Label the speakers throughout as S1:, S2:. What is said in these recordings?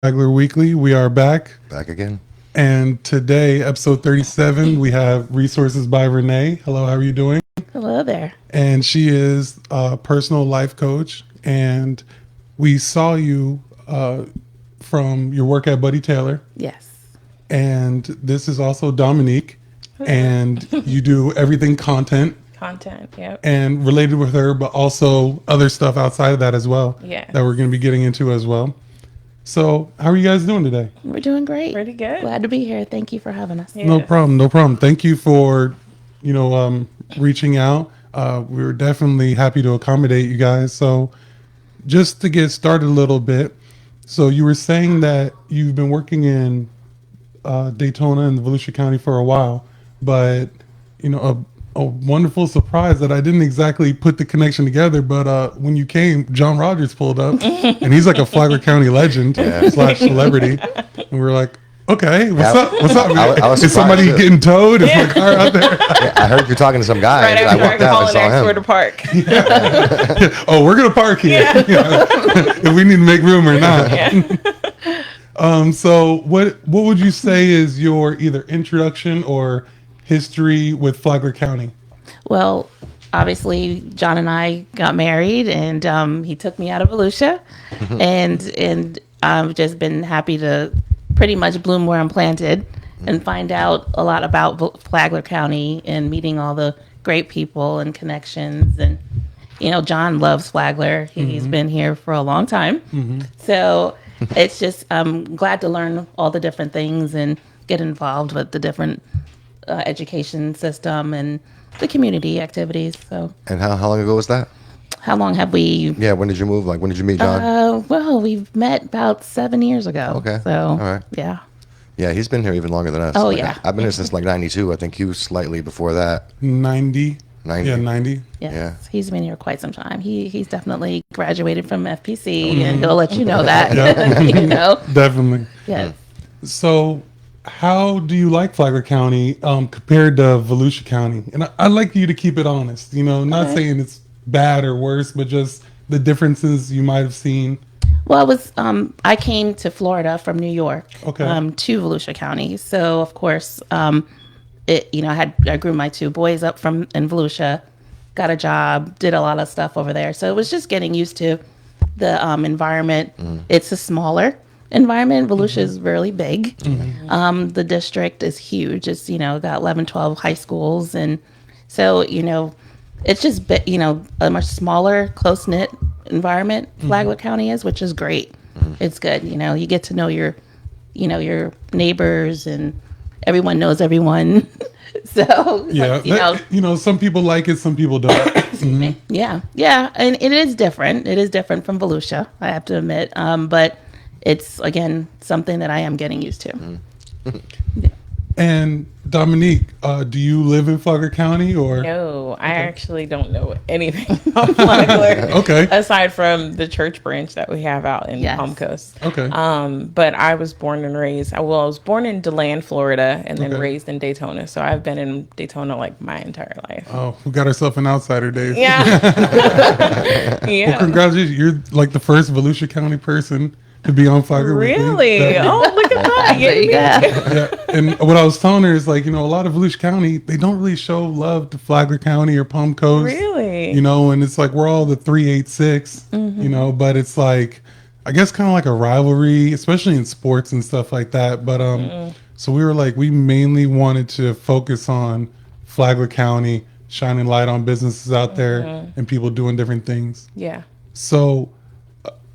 S1: Flagler Weekly. We are back.
S2: Back again.
S1: And today, episode 37, we have Resources by Renee. Hello, how are you doing?
S3: Hello there.
S1: And she is a personal life coach. And we saw you from your work at Buddy Taylor.
S3: Yes.
S1: And this is also Dominique. And you do everything content.
S4: Content, yep.
S1: And related with her, but also other stuff outside of that as well.
S4: Yeah.
S1: That we're going to be getting into as well. So, how are you guys doing today?
S3: We're doing great.
S4: Pretty good.
S3: Glad to be here. Thank you for having us.
S4: Yeah.
S1: No problem. No problem. Thank you for, reaching out. We were definitely happy to accommodate you guys. So, just to get started a little bit, so you were saying that you've been working in Daytona and Volusia County for a while, but a wonderful surprise that I didn't exactly put the connection together. But when you came, John Rogers pulled up, and he's like a Flagler County legend slash celebrity, and we were like, okay, what's up? What's up?
S2: I was
S1: Is somebody
S2: surprised, too.
S1: getting towed? Is my car out there?
S2: Yeah, I heard you're talking to some guy.
S4: Right
S2: I
S4: after
S2: walked out and
S4: calling
S2: saw
S4: next door
S2: him.
S4: to park.
S1: Oh, we're gonna park here. If we need to make room or not. So what would you say is your either introduction or history with Flagler County?
S3: Well, obviously, John and I got married, and he took me out of Volusia, and I've just been happy to pretty much bloom where I'm planted and find out a lot about Flagler County and meeting all the great people and connections. And John loves Flagler. He's been here for a long time, so it's just I'm glad to learn all the different things and get involved with the different education system and the community activities. So,
S2: And how long ago was that?
S3: how long have we?
S2: Yeah, when did you move? Like, when did you meet John?
S3: Well, we've met about 7 years ago.
S2: Okay.
S3: So,
S2: All right.
S3: yeah.
S2: Yeah, he's been here even longer than us.
S3: Oh,
S2: Like,
S3: yeah.
S2: I've been here since like 92. I think he was slightly before that.
S1: 90.
S2: 90.
S1: Yeah, 90.
S3: Yes,
S2: Yeah.
S3: he's been here quite some time. He's definitely graduated from FPC, and he'll let you know that.
S1: Definitely.
S3: Yes.
S1: So, how do you like Flagler County compared to Volusia County? And I'd like you to keep it honest. Not
S3: Okay.
S1: saying it's bad or worse, but just the differences you might have seen.
S3: Well, I came to Florida from New York,
S1: Okay.
S3: to Volusia County. So of course, I grew my two boys up in Volusia, got a job, did a lot of stuff over there. So it was just getting used to the environment. It's a smaller environment. Volusia is really big. The district is huge. It's got 11, 12 high schools, and so it's just a much smaller, close knit environment. Flagler County is, which is great. It's good. You get to know your neighbors, and everyone knows everyone. So
S1: Yeah, some people like it, some people don't.
S3: yeah, and it is different. It is different from Volusia, I have to admit. But it's again something that I am getting used to.
S1: And Dominique, do you live in Flagler County or?
S4: No, I actually don't know anything about Flagler.
S1: Okay.
S4: Aside from the church branch that we have out in
S3: Yes.
S4: Palm Coast.
S1: Okay.
S4: But I was born and raised, I was born in DeLand, Florida, and then
S1: Okay.
S4: raised in Daytona. So I've been in Daytona like my entire life.
S1: Oh, we got ourselves an outsider, Dave.
S4: Yeah.
S1: Well,
S4: Yeah.
S1: congratulations. You're like the first Volusia County person to be on Flagler Weekly.
S4: Really?
S1: That-
S4: Oh, look at that.
S3: There you go.
S1: Yeah, and what I was telling her is like, a lot of Volusia County, they don't really show love to Flagler County or Palm Coast.
S4: Really?
S1: And it's like we're all the 386, but it's like, I guess kind of like a rivalry, especially in sports and stuff like that. But so we were like, we mainly wanted to focus on Flagler County, shining light on businesses out there and people doing different things.
S4: Yeah.
S1: So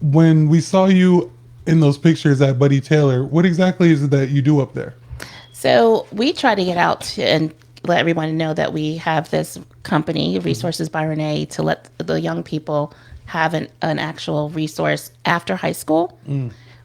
S1: when we saw you in those pictures at Buddy Taylor, what exactly is it that you do up there?
S3: So we try to get out and let everyone know that we have this company, Resources by Renee, to let the young people have an actual resource after high school,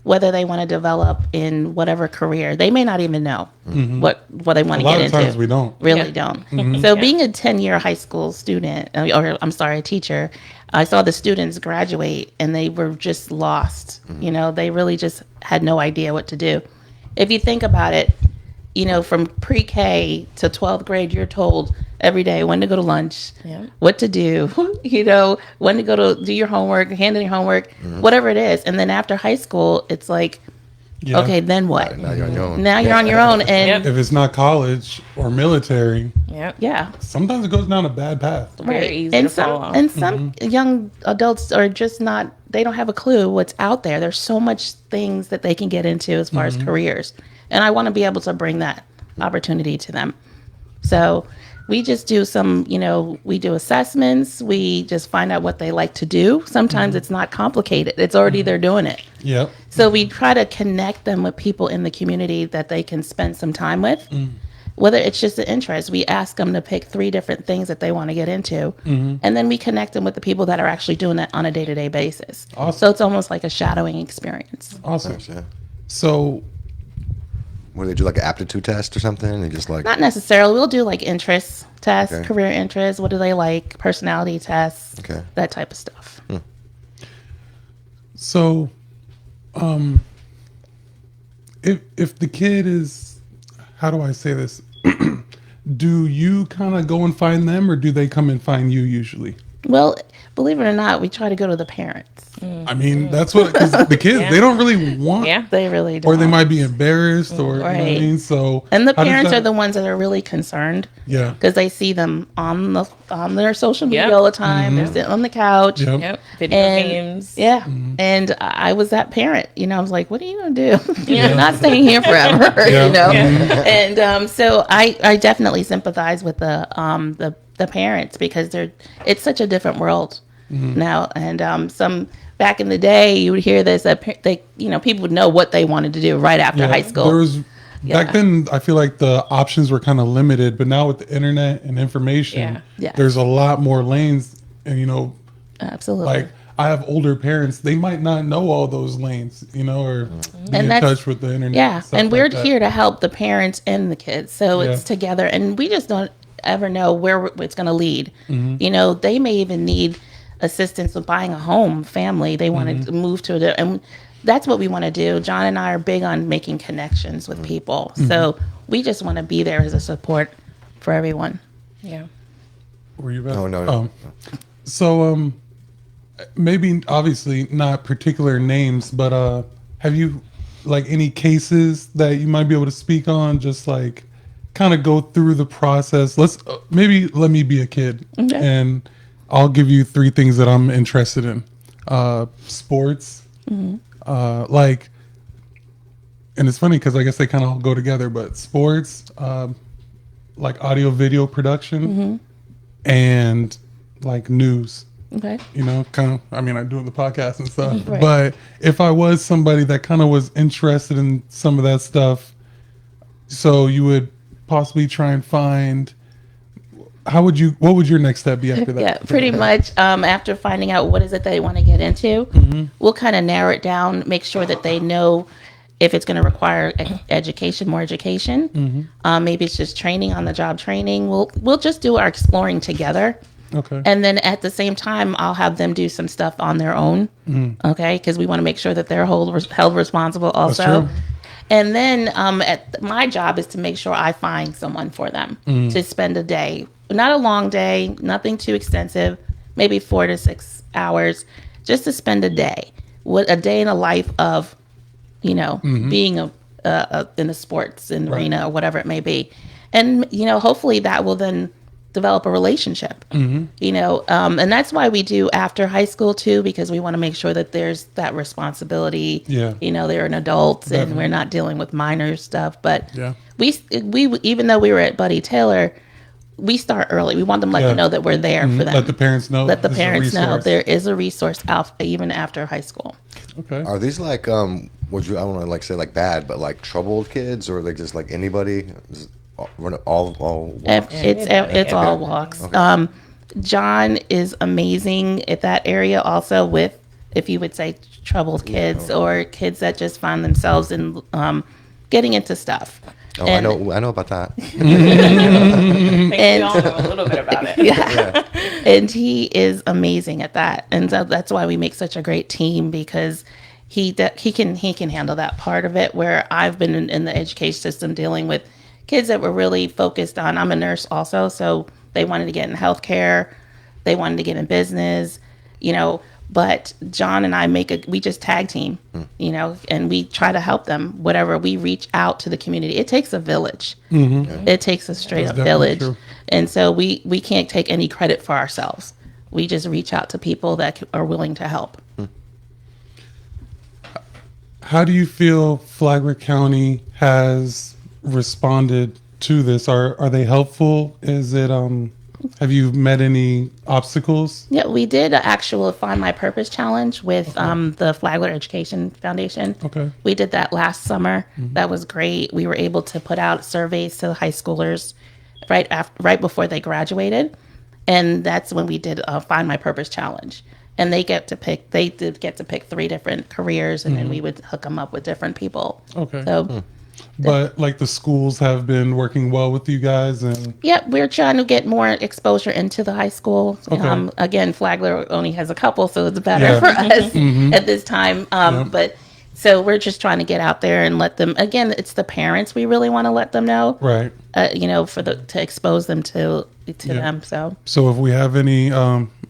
S3: whether they want to develop in whatever career. They may not even know what they want
S1: A
S3: to
S1: lot
S3: get
S1: of
S3: into.
S1: times we don't.
S3: Really don't. So being a 10-year high school student, a teacher, I saw the students graduate and they were just lost. They really just had no idea what to do. If you think about it, from pre-K to 12th grade, you're told every day when to go to lunch, what to do, when to go to do your homework, hand in your homework, whatever it is. And then after high school, it's like
S1: Yeah.
S3: Okay, then what?
S2: Now you're on your own.
S3: Now you're on your own, and
S1: If it's not college or military,
S4: Yep.
S3: yeah,
S1: sometimes it goes down a bad path.
S4: Very
S3: right.
S4: easy
S3: And
S4: to fall off.
S3: some young adults are just not. They don't have a clue what's out there. There's so much things that they can get into as far as careers, and I want to be able to bring that opportunity to them. So we just do some, we do assessments. We just find out what they like to do. Sometimes it's not complicated. It's already they're doing it.
S1: Yep.
S3: So we try to connect them with people in the community that they can spend some time with. Whether it's just an interest, we ask them to pick 3 different things that they want to get into. And then we connect them with the people that are actually doing that on a day-to-day basis.
S1: Awesome.
S3: So it's almost like a shadowing experience.
S1: Awesome.
S2: Nice, yeah.
S1: So,
S2: What do they do, like an aptitude test or something? They just like
S3: Not necessarily. We'll do like interest tests,
S2: Okay.
S3: career interests. What do they like? Personality tests,
S2: Okay.
S3: that type of stuff.
S1: so, if the kid is, how do I say this? Do you kind of go and find them, or do they come and find you usually?
S3: Well, believe it or not, we try to go to the parents.
S1: I mean, that's what, because the kids,
S4: Yeah.
S1: they don't really want,
S4: Yeah.
S3: They really don't.
S1: or they might be embarrassed, or, you know what I
S3: Right.
S1: mean? So,
S3: And the
S1: how does
S3: parents
S1: that-
S3: are the ones that are really concerned.
S1: Yeah.
S3: Because they see them on their social media
S4: Yep.
S3: all the time. They're sitting on the couch.
S1: Yep.
S4: Yep. Video
S3: And
S4: games.
S3: yeah, and I was that parent. I was like, "What are you gonna do? You're not staying here forever."
S1: Yeah.
S3: And so I definitely sympathize with the parents because it's such a different world now. And some back in the day, you would hear this that people would know what they wanted to do right after high school.
S1: There was
S3: Yeah.
S1: back then. I feel like the options were kind of limited, but now with the internet and information,
S4: Yeah.
S3: Yes.
S1: there's a lot more lanes. And
S3: Absolutely.
S1: like I have older parents, they might not know all those lanes, or be
S3: And
S1: in
S3: that's-
S1: touch with the internet.
S3: Yeah,
S1: stuff
S3: and we're
S1: like that.
S3: here to help the parents and the kids. So it's
S1: Yeah.
S3: together, and we just don't ever know where it's going to lead. They may even need assistance with buying a home, family. They want to move to it, and that's what we want to do. John and I are big on making connections with people. So we just want to be there as a support for everyone.
S4: Yeah.
S1: Were you back?
S2: No, no.
S1: So maybe obviously not particular names, but have you like any cases that you might be able to speak on? Just like kind of go through the process. Let's maybe let me be a kid,
S3: Okay.
S1: and I'll give you 3 things that I'm interested in. Sports, like, and it's funny because I guess they kind of all go together. But sports, like audio video production, and like news.
S3: Okay.
S1: Kind of, I mean, I do the podcast and stuff,
S3: Right.
S1: but if I was somebody that kind of was interested in some of that stuff, so you would possibly try and find, what would your next step be after that?
S3: Yeah, pretty much. After finding out what is it they want to get into, we'll kind of narrow it down, make sure that they know if it's going to require more education. Maybe it's just training, on the job training. We'll just do our exploring together.
S1: Okay.
S3: And then at the same time, I'll have them do some stuff on their own. Okay. Because we want to make sure that they're held responsible also.
S1: true.
S3: And then my job is to make sure I find someone for them to spend a day. Not a long day, nothing too extensive, maybe 4 to 6 hours, just to spend a day. A day in the life of, being in the sports arena or whatever it may be. And, hopefully that will then develop a relationship, and that's why we do after high school too, because we want to make sure that there's that responsibility.
S1: Yeah.
S3: They're an adult and
S1: Definitely.
S3: we're not dealing with minor stuff, but
S1: Yeah.
S3: we even though we were at Buddy Taylor, we start early. We want them to know that we're there for them.
S1: Let the parents know.
S3: Let the
S1: this is a
S3: parents know
S1: resource.
S3: there is a resource out even after high school.
S1: Okay.
S2: Are these like I don't want to like say like bad, but like troubled kids, or are they just like anybody? Is it all
S3: It's all walks. John is amazing at that area also with, if you would say, troubled kids or kids that just find themselves in getting into stuff.
S2: Oh,
S3: And-
S2: I know about that.
S4: We all know a little bit about it.
S3: Yeah. And he is amazing at that. And so that's why we make such a great team, because he can handle that part of it, where I've been in the education system dealing with kids that were really focused on, I'm a nurse also, so they wanted to get in healthcare, they wanted to get in business, But John and I we just tag team, and we try to help them. Whatever we reach out to the community, it takes a village. It takes a straight up village,
S1: true.
S3: and so we can't take any credit for ourselves. We just reach out to people that are willing to help.
S1: How do you feel Flagler County has responded to this? Are they helpful? Is it have you met any obstacles?
S3: Yeah, we did an actual Find My Purpose challenge with the Flagler Education Foundation.
S1: Okay.
S3: We did that last summer. That was great. We were able to put out surveys to the high schoolers right before they graduated, and that's when we did a Find My Purpose challenge. And they did get to pick 3 different careers, and then we would hook them up with different people.
S1: Okay.
S3: So.
S1: But like the schools have been working well with you guys, and
S3: Yep, we're trying to get more exposure into the high school.
S1: Okay.
S3: Again, Flagler only has a couple, so it's better
S1: Yeah.
S3: for us at this time. But so we're just trying to get out there and let them. Again, it's the parents we really want to let them know.
S1: right.
S3: To expose them to them. So
S1: So if we have any,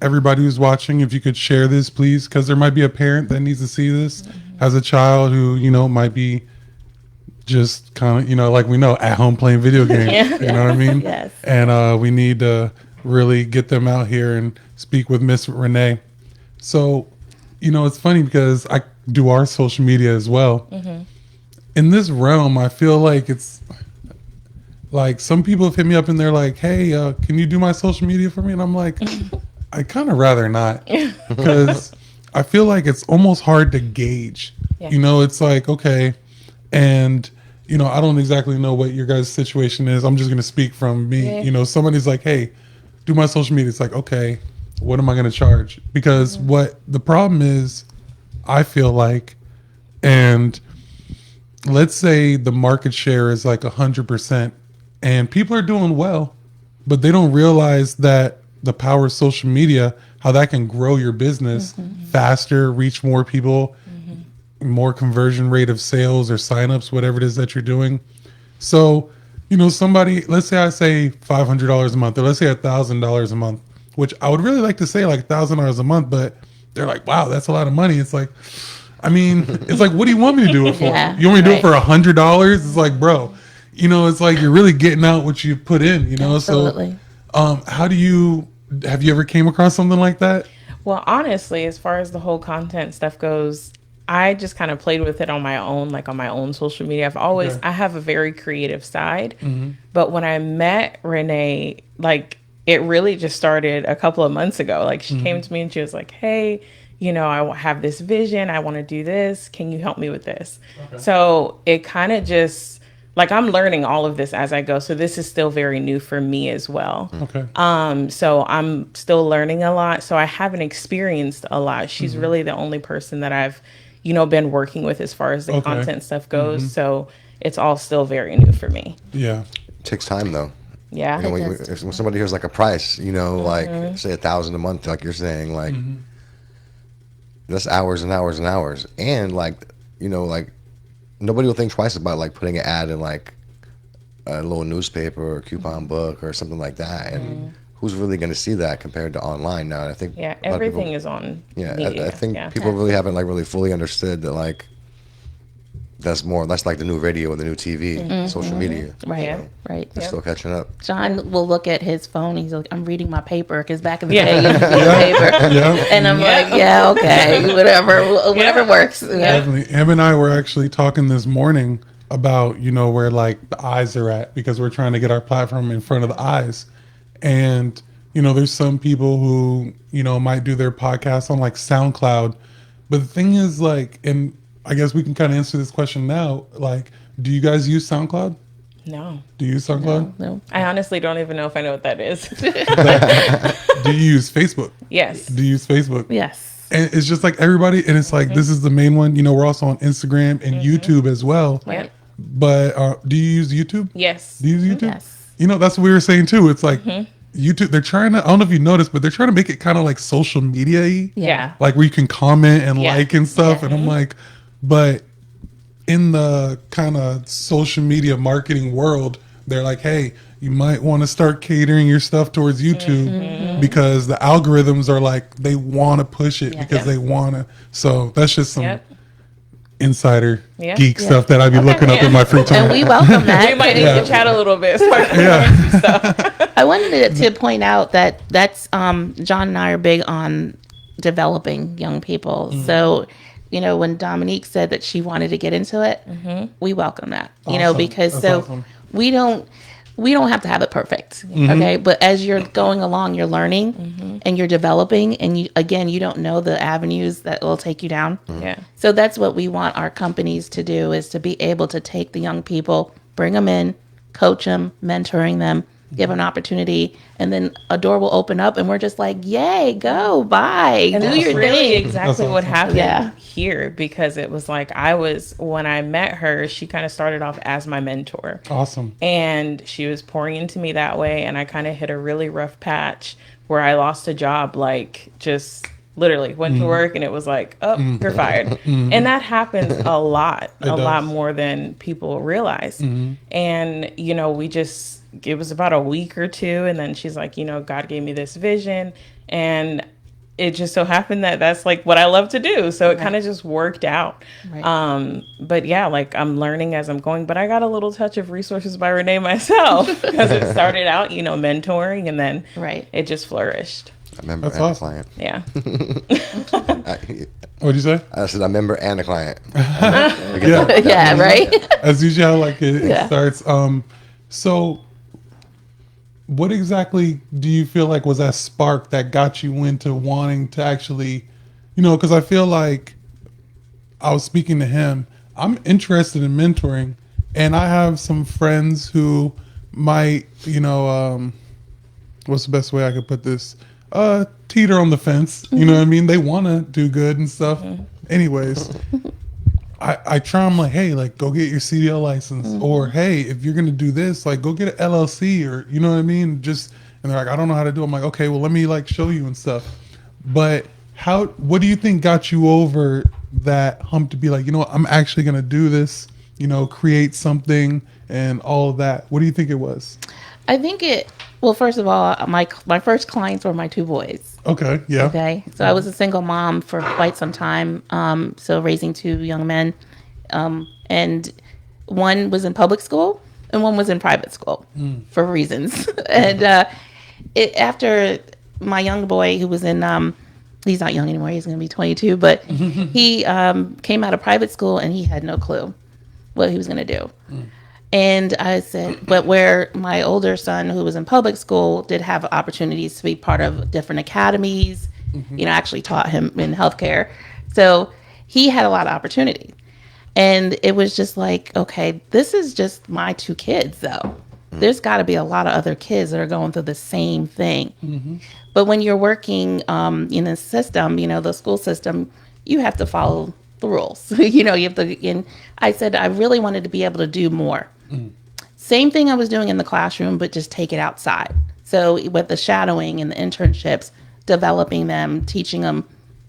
S1: everybody who's watching, if you could share this, please, because there might be a parent that needs to see this, has a child who might be just kind of like we know at home playing video games.
S3: Yeah.
S1: You know what I mean?
S3: Yes.
S1: And we need to really get them out here and speak with Miss Renee. So, it's funny because I do our social media as well. In this realm, I feel like it's like some people have hit me up and they're like, "Hey, can you do my social media for me?" And I'm like, I kind of rather not, because I feel like it's almost hard to gauge.
S4: Yeah.
S1: It's like, okay, and I don't exactly know what your guys' situation is. I'm just gonna speak from me.
S4: Yeah.
S1: Somebody's like, "Hey, do my social media." It's like, okay, what am I gonna charge? Because what the problem is, I feel like, and let's say the market share is like 100%, and people are doing well, but they don't realize that the power of social media, how that can grow your business faster, reach more people, more conversion rate of sales or signups, whatever it is that you're doing. So, somebody, let's say I say $500 a month, or let's say $1,000 a month, which I would really like to say like $1,000 a month, but they're like, wow, that's a lot of money. It's like, it's like, what do you want me to do it for?
S3: Yeah,
S1: You want me to do it
S3: right.
S1: for $100? It's like, bro, it's like you're really getting out what you put in,
S3: Absolutely.
S1: So, have you ever came across something like that?
S4: Well, honestly, as far as the whole content stuff goes, I just kind of played with it on my own, like on my own social media. I have a very creative side, but when I met Renee, like it really just started a couple of months ago. Like she came to me and she was like, "Hey, I have this vision. I want to do this. Can you help me with this?" Okay. So it kind of just like I'm learning all of this as I go. So this is still very new for me as well.
S1: Okay.
S4: So I'm still learning a lot. So I haven't experienced a lot. She's really the only person that I've, been working with as far as the content stuff goes. So it's all still very new for me.
S1: Yeah.
S2: It takes time though.
S4: Yeah.
S2: When somebody hears like a price, like say 1,000 a month, like you're saying, like that's hours and hours and hours, and like like nobody will think twice about like putting an ad in like a little newspaper or a coupon book or something like that, and who's really going to see that compared to online now? And I think
S4: Yeah.
S2: a lot of people-
S4: Everything is on.
S2: Yeah,
S4: media.
S2: I think
S4: Yeah.
S2: people really haven't like really fully understood that like that's like the new radio and the new TV, social media.
S3: Right.
S4: Yeah.
S3: Right.
S2: They're still catching up.
S3: John will look at his phone. He's like, "I'm reading my paper," because back in the
S4: Yeah.
S3: day, you used to read the paper.
S1: Yeah.
S3: And I'm like, "Yeah, okay, whatever works." Yeah.
S1: Definitely. Em and I were actually talking this morning about, where like the eyes are at, because we're trying to get our platform in front of the eyes. And, there's some people who, might do their podcast on like SoundCloud. But the thing is like, and I guess we can kind of answer this question now. Like, do you guys use SoundCloud?
S4: No.
S1: Do you use SoundCloud?
S3: No.
S4: I honestly don't even know if I know what that is.
S1: Do you use Facebook?
S4: Yes.
S1: Do you use Facebook?
S3: Yes.
S1: And it's just like everybody, and it's like, this is the main one. We're also on Instagram and YouTube as well.
S3: Right.
S1: But do you use YouTube?
S4: Yes.
S1: Do you use YouTube?
S3: Yes.
S1: That's what we were saying too. It's like YouTube, they're trying to, I don't know if you noticed, but they're trying to make it kind of like social media-y.
S4: Yeah.
S1: Like where you can comment and
S4: Yeah.
S1: like and stuff. And I'm like, but in the kind of social media marketing world, they're like, hey, you might want to start catering your stuff towards YouTube because the algorithms are like, they want to push it because they want to. So that's just some insider geek stuff that I'd be looking up in my free time.
S3: And we welcome that.
S4: We might need to chat a little bit.
S3: I wanted to point out that that's John and I are big on developing young people. So, you know, when Dominique said that she wanted to get into it, we welcome that. You know, because
S1: That's awesome.
S3: we don't have to have it perfect. Okay, but as you're going along, you're learning and you're developing, and you don't know the avenues that will take you down.
S4: Yeah.
S3: So that's what we want our companies to do, is to be able to take the young people, bring them in, coach them, mentoring them, give an opportunity, and then a door will open up, and we're just like, yay, go, bye,
S4: And
S3: do
S4: that's
S3: your
S4: really
S3: thing.
S4: exactly what happened
S3: Yeah.
S4: here, because it was like when I met her, she kind of started off as my mentor.
S1: Awesome.
S4: And she was pouring into me that way. And I kind of hit a really rough patch where I lost a job, like just literally went to work and it was like, oh, you're fired. And that happens a lot more than people realize. And, you know, it was about a week or two. And then she's like, you know, God gave me this vision. And it just so happened that that's like what I love to do. So it kind of just worked out.
S3: Right.
S4: But yeah, like I'm learning as I'm going, but I got a little touch of Resources by Renee myself because it started out, you know, mentoring, and then it just flourished.
S2: A member
S1: That's
S2: and
S1: awesome.
S2: a client.
S4: Yeah.
S1: What'd you say?
S2: I said a member and a client.
S3: Yeah, right?
S1: As usually how like it starts. So what exactly do you feel like was that spark that got you into wanting to actually, you know, because I feel like I was speaking to him, I'm interested in mentoring, and I have some friends who might, you know, what's the best way I could put this? Teeter on the fence. You know what I mean? They want to do good and stuff. Anyways, I try them like, hey, like go get your CDL license, or hey, if you're gonna do this, like go get an LLC, or you know what I mean? And they're like, I don't know how to do it. I'm like, okay, well let me like show you and stuff. But what do you think got you over that hump to be like, you know what, I'm actually gonna do this, you know, create something and all of that? What do you think it was?
S3: I think well, first of all, my first clients were my two boys.
S1: Okay, yeah.
S3: Okay, so I was a single mom for quite some time, so raising two young men, and one was in public school and one was in private school for reasons. And after my young boy, who was in, he's not young anymore, he's going to be 22, but he came out of private school and he had no clue what he was going to do. And I said, but where my older son, who was in public school, did have opportunities to be part of different academies, you know, actually taught him in healthcare. So he had a lot of opportunity. And it was just like, okay, this is just my two kids, though. There's got to be a lot of other kids that are going through the same thing. But when you're working in a system, you know, the school system, you have to follow the rules. You know, you have to. And I said I really wanted to be able to do more. Same thing I was doing in the classroom, but just take it outside. So with the shadowing and the internships, developing them, teaching them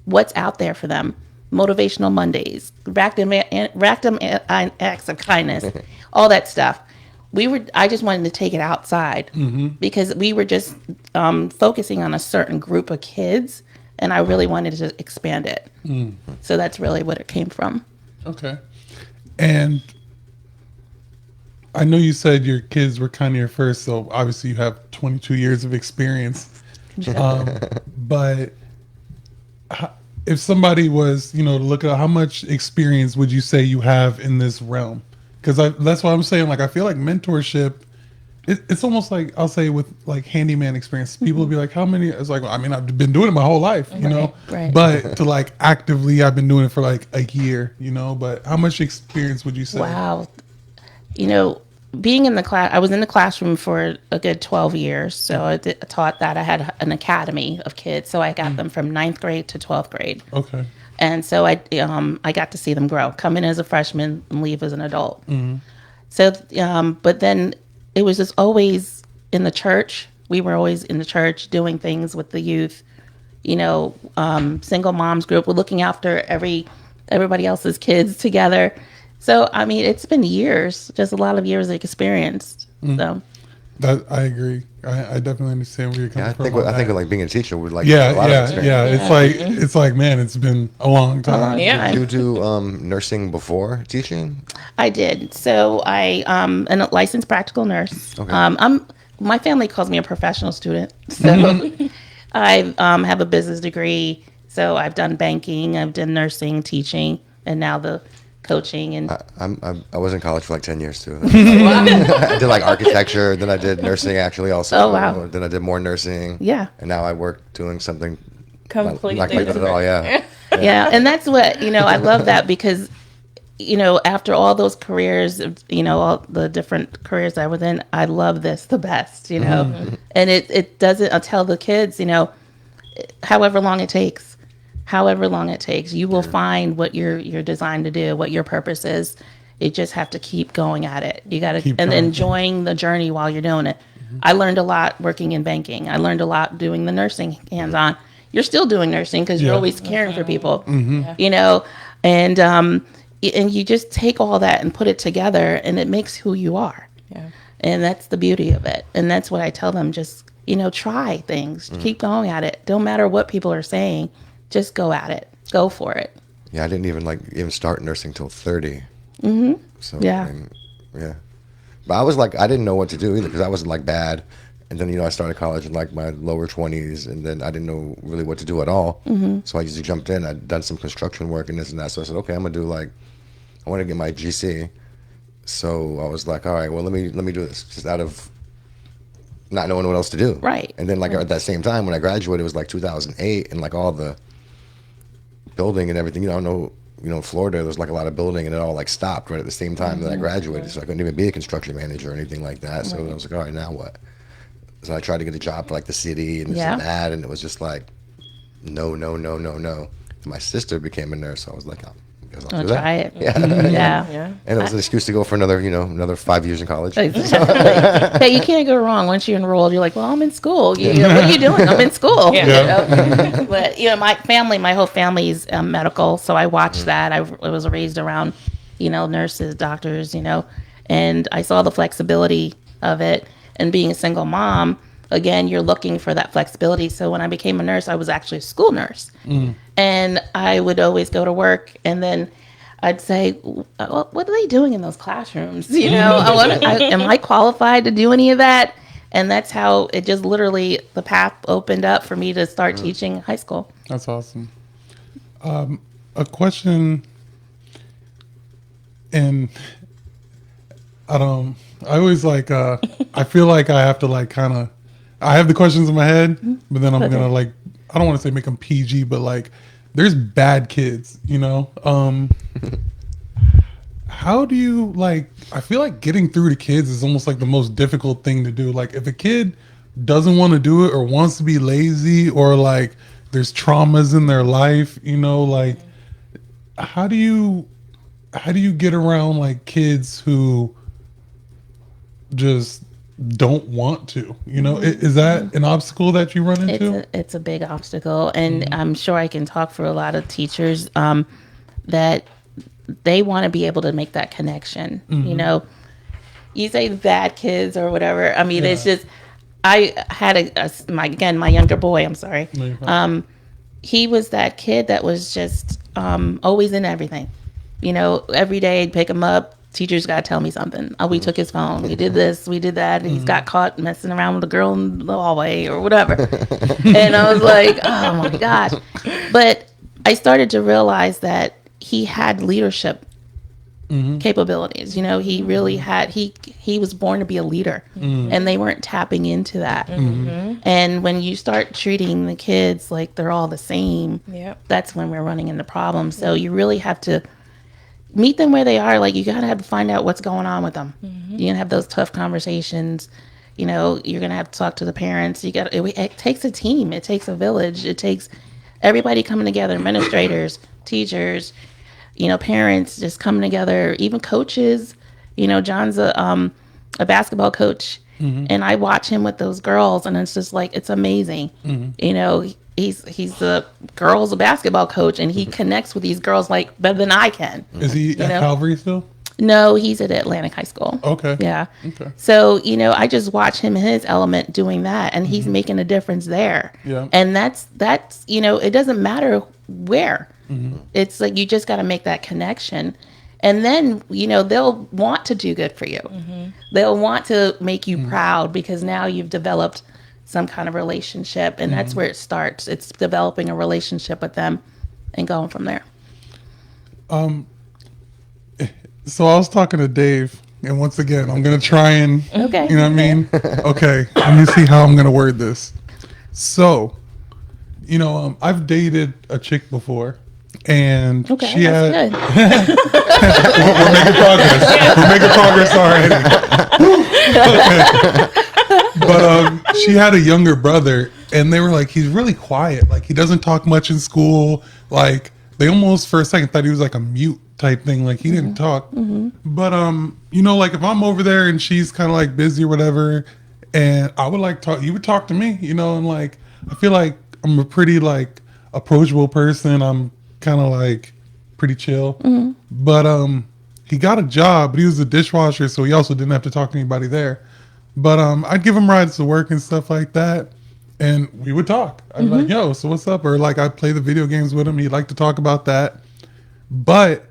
S3: what's out there for them, motivational Mondays, ractum acts of kindness, all that stuff. I just wanted to take it outside because we were just focusing on a certain group of kids, and I really wanted to expand it. So that's really what it came from.
S1: Okay. And I know you said your kids were kind of your first, so obviously you have 22 years of experience. But if somebody was, you know, to look at how much experience would you say you have in this realm? Because that's what I'm saying. Like, I feel like mentorship, it's almost like, I'll say with like handyman experience, people will be like, how many? It's like, well, I mean, I've been doing it my whole life, you know?
S3: Right.
S1: But to like actively, I've been doing it for like a year, you know? But how much experience would you say?
S3: Wow. You know, being in the class, I was in the classroom for a good 12 years. So I taught that. I had an academy of kids. So I got them from 9th grade to 12th grade.
S1: Okay.
S3: And so I got to see them grow, come in as a freshman and leave as an adult. So, but then it was just always in the church. We were always in the church doing things with the youth, you know, single moms group. We're looking after everybody else's kids together. So, I mean, it's been years, just a lot of years of experience So
S1: That I agree. I definitely understand where you're coming
S2: Yeah,
S1: from.
S2: I think like being a teacher would like
S1: yeah,
S2: a lot of
S1: yeah,
S2: experience.
S1: yeah. It's like man, it's been a long time.
S4: Yeah.
S2: Did you do nursing before teaching?
S3: I did. So I am a licensed practical nurse.
S2: Okay.
S3: My family calls me a professional student. So I have a business degree. So I've done banking, I've done nursing, teaching, and now the coaching. And
S2: I was in college for like 10 years too. I did like architecture, then I did nursing actually also.
S3: Oh, wow.
S2: Then I did more nursing.
S3: Yeah.
S2: And now I work doing something
S4: Completely
S2: not like that at all. Yeah.
S3: yeah, and that's what I love that because after all those careers, all the different careers I was in, I love this the best, and it doesn't. I'll tell the kids, however long it takes, you will find what you're designed to do, what your purpose is. You just have to keep going at it. You got to
S1: Keep
S3: and
S1: going.
S3: enjoying the journey while you're doing it. I learned a lot working in banking. I learned a lot doing the nursing hands-on. You're still doing nursing because you're
S1: Yeah.
S3: always caring for people, and you just take all that and put it together, and it makes who you are.
S4: Yeah.
S3: And that's the beauty of it. And that's what I tell them. Just try things. Keep going at it. Don't matter what people are saying. Just go at it. Go for it.
S2: Yeah, I didn't even start nursing till 30. So
S3: Yeah.
S2: yeah. But I was like, I didn't know what to do either because I wasn't like bad. And then I started college in like my lower 20s, and then I didn't know really what to do at all. So I just jumped in. I'd done some construction work and this and that. So I said, okay, I'm gonna do I want to get my GC. So I was like, all right, well let me do this just out of not knowing what else to do.
S3: Right.
S2: And then at that same time when I graduated, it was like 2008, and like all the building and everything. I don't know. In Florida, there was like a lot of building, and it all like stopped right at the same time that I graduated. So I couldn't even be a construction manager or anything like that. So I was like, all right, now what? So I tried to get a job for like the city and this and that, and it was just like, no. My sister became a nurse, so I was like, I guess I'll do that.
S3: Try it.
S2: Yeah.
S4: Yeah.
S2: And it was an excuse to go for another 5 years in college.
S3: Exactly. Hey, you can't go wrong. Once you're enrolled, you're like, well, I'm in school. What are you doing? I'm in school.
S4: Yeah.
S3: But my whole family's medical, so I watched that. I was raised around, nurses, doctors, and I saw the flexibility of it. And being a single mom, again, you're looking for that flexibility. So when I became a nurse, I was actually a school nurse, and I would always go to work, and then I'd say, well, what are they doing in those classrooms? Am I qualified to do any of that? And that's how it just literally, the path opened up for me to start teaching high school.
S1: That's awesome. A question, and I always I feel like I have to I have the questions in my head, but then I'm gonna I don't want to say make them PG, but there's bad kids, how do you I feel like getting through to kids is almost like the most difficult thing to do. Like if a kid doesn't want to do it or wants to be lazy or there's traumas in their life, how do you get around kids who just don't want to, is that an obstacle that you run into?
S3: It's a big obstacle, and I'm sure I can talk for a lot of teachers that they want to be able to make that connection. You say bad kids or whatever. I mean, it's just I had my younger boy. I'm sorry. He was that kid that was just always in everything. Every day I'd pick him up. Teacher's got to tell me something. Oh, we took his phone. We did this. We did that. And he's got caught messing around with a girl in the hallway or whatever. And I was like, oh my gosh. But I started to realize that he had leadership capabilities. He really had, he was born to be a leader, and they weren't tapping into that. And when you start treating the kids like they're all the same, that's when we're running into problems. So you really have to meet them where they are. You gotta have to find out what's going on with them. You're gonna have those tough conversations. You're gonna have to talk to the parents. It takes a team. It takes a village. It takes everybody coming together, administrators, teachers, parents just coming together, even coaches. John's a basketball coach, and I watch him with those girls, and it's just it's amazing. He's the girls basketball coach, and he connects with these girls better than I can.
S1: Is he at Calvary still?
S3: No, he's at Atlantic High School.
S1: Okay.
S3: Yeah.
S1: Okay.
S3: So, I just watch him in his element doing that, and he's making a difference there.
S1: Yeah.
S3: And that's it doesn't matter where. It's like you just got to make that connection. And then, they'll want to do good for you. They'll want to make you proud because now you've developed some kind of relationship, and that's where it starts. It's developing a relationship with them and going from there.
S1: So I was talking to Dave, and once again, I'm going to try and,
S3: Okay.
S1: you know what I mean? Okay, let me see how I'm going to word this. So, I've dated a chick before, and
S3: Okay,
S1: she
S3: that's
S1: had...
S3: good.
S1: We're making progress. We're making progress already. But she had a younger brother, and they were like, he's really quiet. Like, he doesn't talk much in school. Like, they almost for a second thought he was like a mute type thing. Like, he didn't talk. But, like if I'm over there and she's kind of like busy or whatever, and I would like talk, he would talk to me, and like, I feel like I'm a pretty like approachable person. I'm kind of like pretty chill. But he got a job, but he was a dishwasher, so he also didn't have to talk to anybody there. But I'd give him rides to work and stuff like that, and we would talk. I'd be like, yo, so what's up? Or like I'd play the video games with him. He'd like to talk about that. But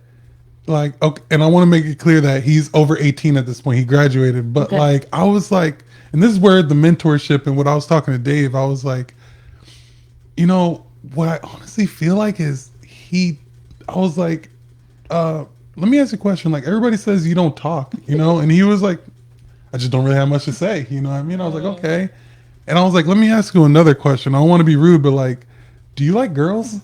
S1: like, okay, and I want to make it clear that he's over 18 at this point. He graduated. But like, I was like, and this is where the mentorship and what I was talking to Dave, I was like, what I honestly feel like is I was like, let me ask you a question. Like, everybody says you don't talk, and he was like, I just don't really have much to say. You know what I mean? I was like, okay. And I was like, let me ask you another question. I don't want to be rude, but like, do you like girls?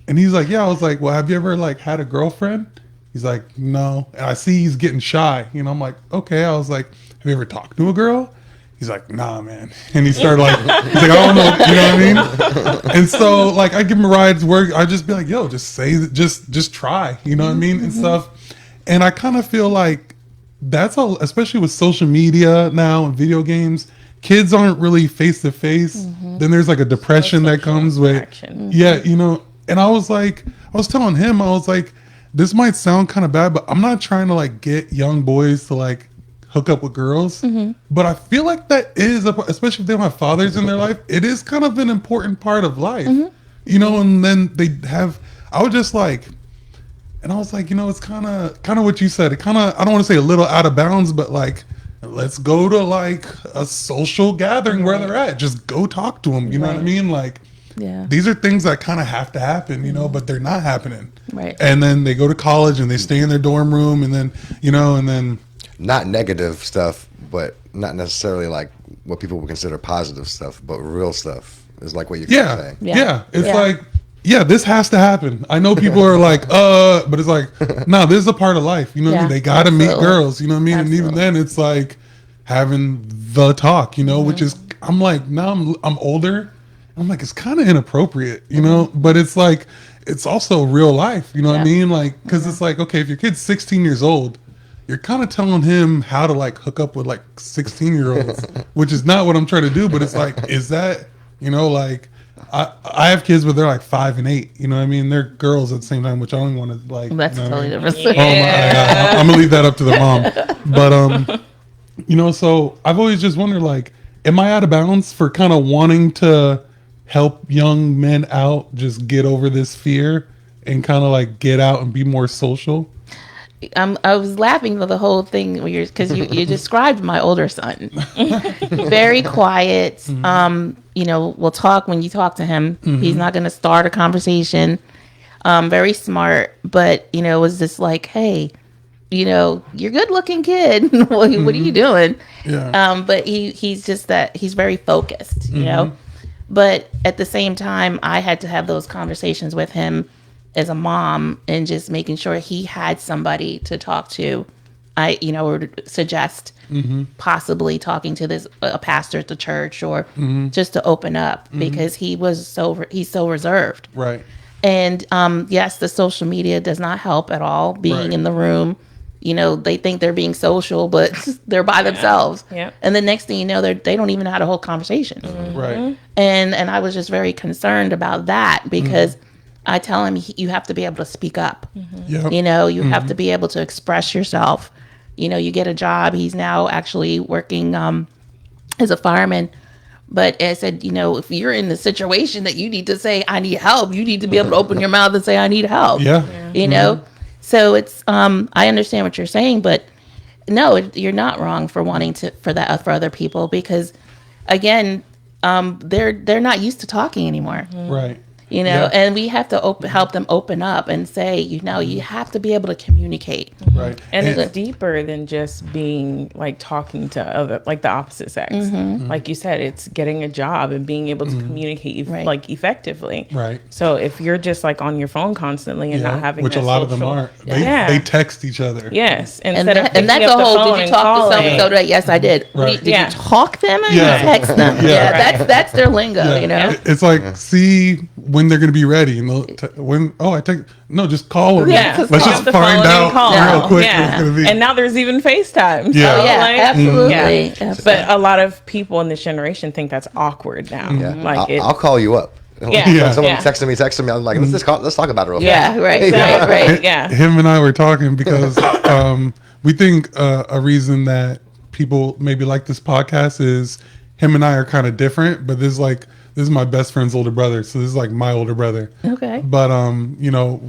S1: And he's like, yeah. I was like, well, have you ever like had a girlfriend? He's like, no. And I see he's getting shy. I'm like, okay. I was like, have you ever talked to a girl? He's like, nah, man. And he started like, he's like, I don't know. You know what I mean? And so like, I give him a ride to work. I just be like, yo, just say, just try, you know what I mean? And stuff. And I kind of feel like that's all, especially with social media now and video games, kids aren't really face to face. Then there's like a depression that comes with, yeah, and I was like, I was telling him, I was like, this might sound kind of bad, but I'm not trying to like get young boys to like hook up with girls. But I feel like that is, especially if they don't have fathers in their life, it is kind of an important part of life, and then they have, I was just like, and I was like, it's kind of what you said. It kind of, I don't want to say a little out of bounds, but like, let's go to like a social gathering where they're at. Just go talk to them. You know what I mean? Like, these are things that kind of have to happen, but they're not happening.
S3: Right.
S1: And then they go to college and they stay in their dorm room, and then, and then.
S2: Not negative stuff, but not necessarily like what people would consider positive stuff, but real stuff is like what you're saying.
S1: Yeah. It's like, this has to happen. I know people are like, but it's like, no, this is a part of life. You know what I mean? They got to meet girls, you know what I mean? Absolutely. And even then it's like having the talk, which is, I'm like, now I'm older. I'm like, it's kind of inappropriate, but it's like, it's also real life. You know what I mean? Like, cause it's like, okay, if your kid's 16 years old, you're kind of telling him how to like hook up with like 16-year-olds, which is not what I'm trying to do. But it's like, is that, like, I have kids, but they're like 5 and 8. You know what I mean? They're girls at the same time, which I don't want to like.
S3: That's totally different.
S1: Oh my, I'm gonna leave that up to the mom. But so I've always just wondered, like, am I out of bounds for kind of wanting to help young men out, just get over this fear and kind of like get out and be more social?
S3: I was laughing at the whole thing because you described my older son. Very quiet. We'll talk when you talk to him. He's not going to start a conversation. Very smart, but it was just like, hey, you're a good looking kid. What are you doing?
S1: Yeah.
S3: But he's just that he's very focused, But at the same time, I had to have those conversations with him as a mom and just making sure he had somebody to talk to. I, or to suggest possibly talking to a pastor at the church or just to open up because he's so reserved.
S1: Right.
S3: And yes, the social media does not help at all. Being in the room, they think they're being social, but they're by themselves.
S4: Yeah.
S3: And the next thing you know, they don't even know how to hold conversation.
S1: Right.
S3: And I was just very concerned about that because I tell him you have to be able to speak up.
S1: Yep.
S3: You know, you have to be able to express yourself. You know, you get a job. He's now actually working as a fireman. But I said, you know, if you're in the situation that you need to say, I need help, you need to be able to open your mouth and say, I need help.
S1: Yeah.
S3: You know? So it's, I understand what you're saying, but no, you're not wrong for wanting for other people, because again, they're not used to talking anymore.
S1: Right.
S3: You know,
S1: Yeah.
S3: and we have to help them open up and say, you know, you have to be able to communicate.
S1: Right.
S4: And it's deeper than just being like talking to other, like the opposite sex. Like you said, it's getting a job and being able to communicate
S3: Right.
S4: like effectively.
S1: Right.
S4: So if you're just like on your phone constantly and not having
S1: which
S4: that
S1: a lot of them
S4: social-
S1: are.
S4: Yeah.
S1: They text each other.
S4: Yes,
S3: And,
S4: instead of
S3: and that's
S4: picking
S3: the
S4: up the
S3: whole,
S4: phone
S3: did you
S4: and
S3: talk to so
S4: calling.
S3: and so today? Yes, I did.
S1: Right.
S3: Did
S4: Yeah.
S3: you talk them or
S1: Yeah.
S3: you text them?
S1: Yeah.
S3: That's their lingo, you know?
S1: It's like, see when they're going to be ready. And just call them.
S4: Yeah,
S1: Let's
S4: pick
S1: just
S4: up the
S1: find
S4: phone and
S1: out
S4: call.
S1: real quick
S4: Yeah.
S1: what it's going to be.
S4: And now there's even FaceTime.
S1: Yeah.
S3: Oh, yeah,
S4: like,
S3: absolutely.
S4: yeah.
S3: Absolutely.
S4: But a lot of people in this generation think that's awkward now.
S2: Yeah.
S4: Like
S2: I'll call you up.
S4: Yeah.
S2: When
S1: Yeah.
S2: someone
S4: Yeah.
S2: texting me, I'm like, let's talk about it real
S3: Yeah,
S2: fast.
S3: right,
S2: Yeah.
S3: right.
S4: Yeah.
S1: Him and I were talking because we think a reason that people maybe like this podcast is him and I are kind of different, but this is my best friend's older brother, so this is like my older brother.
S3: Okay.
S1: But you know,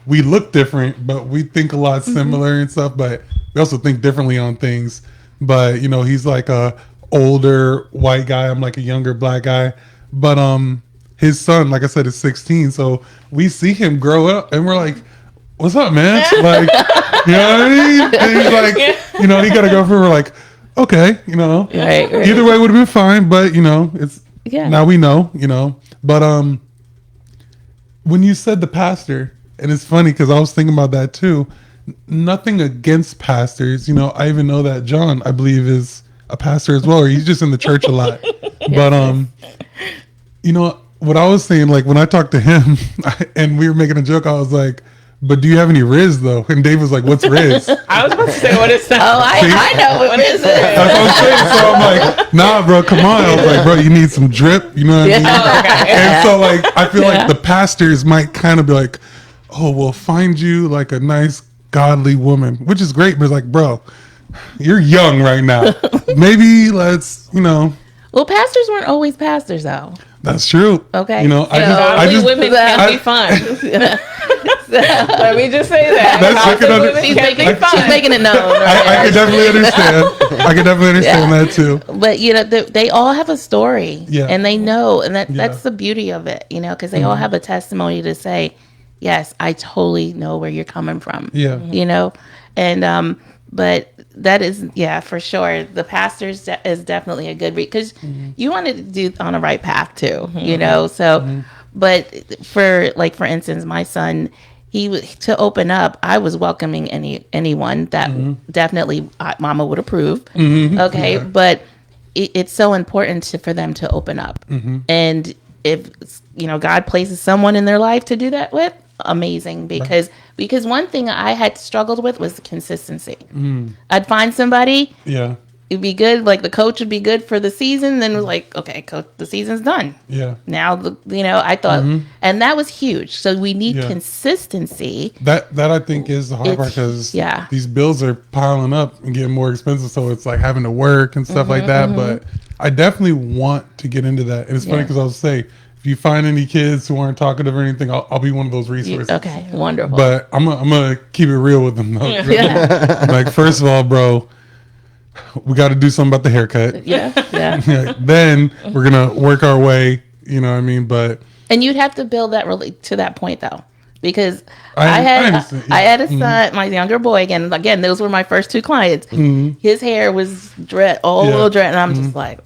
S1: we look different, but we think a lot similar and stuff, but we also think differently on things. But you know, he's like a older white guy, I'm like a younger black guy. But his son, like I said, is 16, so we see him grow up and we're like, what's up, man? Like, you know what I mean? And he's like, you know, he got a girlfriend. We're like, okay, you know,
S3: Right.
S1: either way would have been fine, but you know, it's
S3: Yeah.
S1: now we know, you know. But when you said the pastor, and it's funny because I was thinking about that too. Nothing against pastors, you know. I even know that John, I believe, is a pastor as well, or he's just in the church a lot. But you know what I was saying, like when I talked to him, and we were making a joke, I was like, "But do you have any Riz though?" And Dave was like, "What's Riz?"
S4: I was about to say what it's
S3: Oh, I know what this is.
S1: That's what I'm saying. So I'm like, nah, bro, come on. I was like, bro, you need some drip. You know what I mean?
S4: okay.
S1: And so, like, I feel like the pastors might kind of be like, oh, we'll find you like a nice, godly woman, which is great. But it's like, bro, you're young right now. Maybe let's, you know.
S3: Well, pastors weren't always pastors, though.
S1: That's true.
S3: Okay.
S1: You know, I
S4: Godly
S1: just,
S4: women can be fun. Let me just say that.
S1: That's- I can
S4: Godly
S1: under-
S4: women
S3: She's
S4: can be
S3: making,
S4: fun.
S3: she's making it known.
S1: I can definitely understand. I can definitely understand that too.
S3: But you know, they all have a story,
S1: Yeah.
S3: and they know, and that's
S1: Yeah.
S3: the beauty of it, you know, because they all have a testimony to say, yes, I totally know where you're coming from.
S1: Yeah.
S3: You know, and but that is, yeah, for sure. The pastor is definitely a good read, because you want to do on the right path too, you know. So, but for instance, my son, to open up, I was welcoming anyone that definitely mama would approve. Okay, but it's so important for them to open up, and if you know God places someone in their life to do that with, amazing, because one thing I had struggled with was consistency. I'd find somebody,
S1: Yeah.
S3: it'd be good, like the coach would be good for the season, then it was like, okay, coach, the season's done.
S1: Yeah.
S3: Now, you know, I thought, and that was huge. So we need
S1: Yeah.
S3: consistency.
S1: That I think is the hard
S3: It's-
S1: part, because
S3: yeah.
S1: these bills are piling up and getting more expensive. So it's like having to work and stuff like that. But I definitely want to get into that. And it's funny
S3: Yeah.
S1: because I'll say, if you find any kids who aren't talkative or anything, I'll be one of those resources.
S3: Okay, wonderful.
S1: But I'm gonna keep it real with them though.
S3: yeah,
S1: Like, first of all, bro, we got to do something about the haircut.
S3: yeah.
S1: Then we're gonna work our way. You know what I mean? But
S3: And you'd have to build that really to that point though, because
S1: I
S3: I
S1: understand, yeah.
S3: had a son, my younger boy. Again, those were my first two clients. His hair was dread, all
S1: Yeah.
S3: dread, and I'm just like,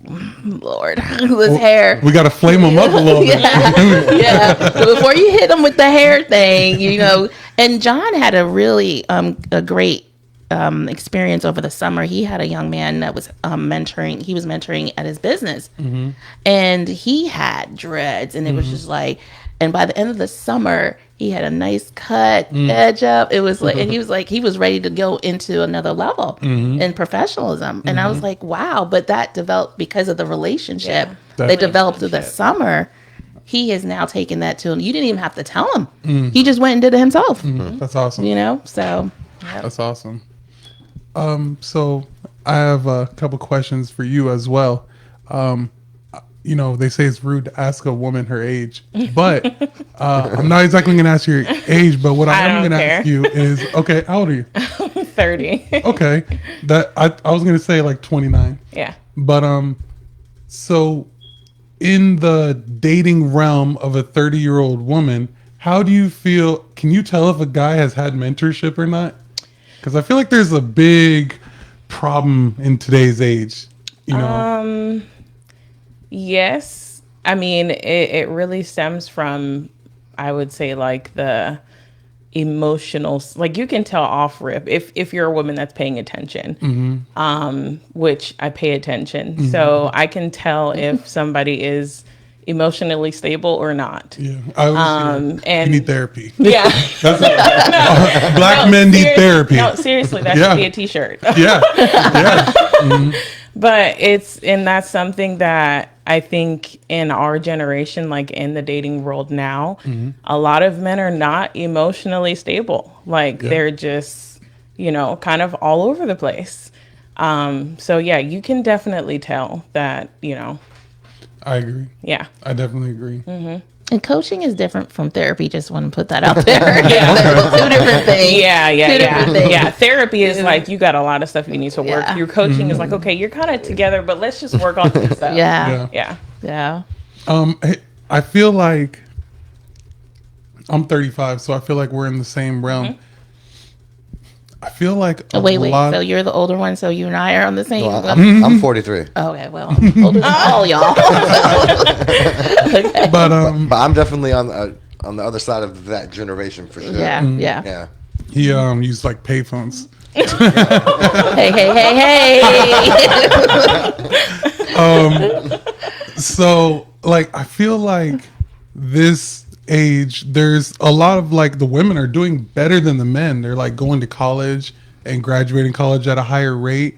S3: Lord, this hair.
S1: we got to flame them up a little bit.
S3: Yeah. So before you hit him with the hair thing, you know. And John had a really a great experience over the summer. He had a young man that was mentoring. He was mentoring at his business, and he had dreads, and it was just like. And by the end of the summer, he had a nice cut, edge up. It was like, and he was ready to go into another level in professionalism. And I was like, wow! But that developed because of the relationship.
S1: Yeah.
S3: They developed through the summer. he has now taken that to him. You didn't even have to tell him. He just went and did it himself.
S1: That's awesome.
S3: You know, so yeah.
S1: That's awesome. So I have a couple questions for you as well. You know, they say it's rude to ask a woman her age, but I'm not exactly going to ask your age. But what I am going to ask you is, okay, how old are you?
S4: 30.
S1: Okay, that I was going to say like 29.
S4: Yeah.
S1: But so in the dating realm of a 30-year-old woman, how do you feel? Can you tell if a guy has had mentorship or not? Because I feel like there's a big problem in today's age. You know.
S4: Yes. I mean, it really stems from, I would say, like the emotional, like you can tell off rip if you're a woman that's paying attention, which I pay attention. So I can tell if somebody is emotionally stable or not.
S1: Yeah, I always hear,
S4: and
S1: you need therapy.
S4: Yeah.
S1: Black men need therapy.
S4: No, seriously, that should be a t-shirt.
S1: Yeah.
S4: But that's something that I think in our generation, like in the dating world now, a lot of men are not emotionally stable. Like they're just, you know, kind of all over the place. So yeah, you can definitely tell that, you know.
S1: I agree.
S4: Yeah.
S1: I definitely agree.
S3: And coaching is different from therapy. Just want to put that out there. Yeah, two different things.
S4: Yeah. Therapy is like you got a lot of stuff you need to work. Your coaching is like, okay, you're kind of together, but let's just work on some stuff.
S3: Yeah.
S1: I feel like I'm 35, so I feel like we're in the same realm. I feel like
S3: wait. So you're the older one, so you and I are on the same.
S2: Well, I'm 43.
S3: Okay, well, I'm older than all y'all. Okay.
S1: But
S2: I'm definitely on the other side of that generation for sure.
S3: Yeah.
S1: he used like payphones.
S3: Hey.
S1: So like I feel like this age there's a lot of like the women are doing better than the men. They're like going to college and graduating college at a higher rate.